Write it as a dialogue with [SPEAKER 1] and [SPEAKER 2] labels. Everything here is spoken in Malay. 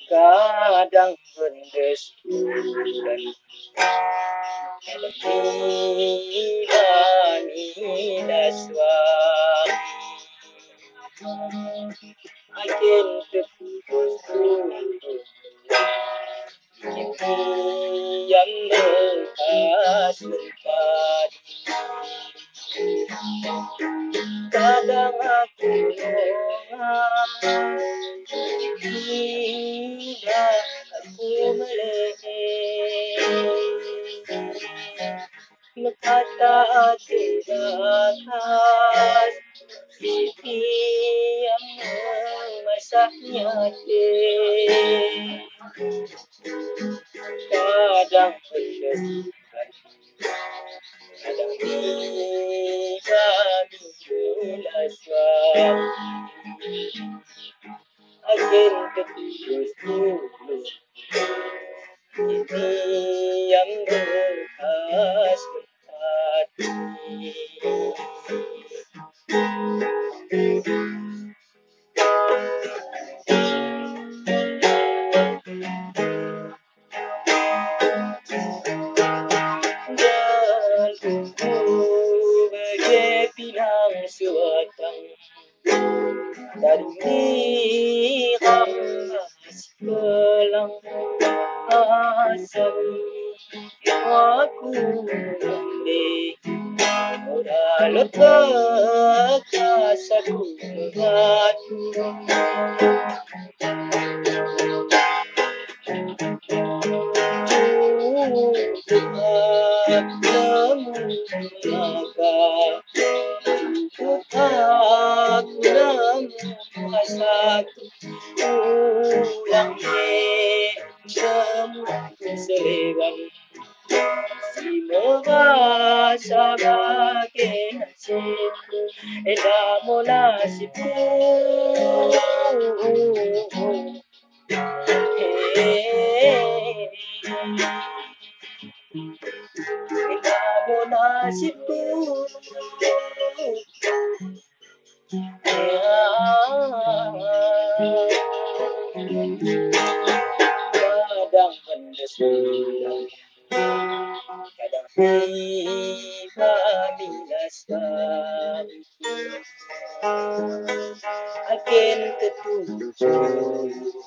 [SPEAKER 1] kadang berdestu dan Imani suami agen terputus yang menghasilkan kadang aku longgar hingga aku meleleh kata terbatas pipi yang memasaknya kadang pedas kadang tiba bila suami agen ketus tulus ini yang bekas hati jalurku bagai pinang suatang dari hambas kelang asal aku mandi udah letak kasaku batu cukup nemu maka cukup aku nemu kasaku ulang semua selewan si merasa bagai nasibku namun nasibku namun nasibku kadang mendesu kadang tiba bila suami agen ketujuh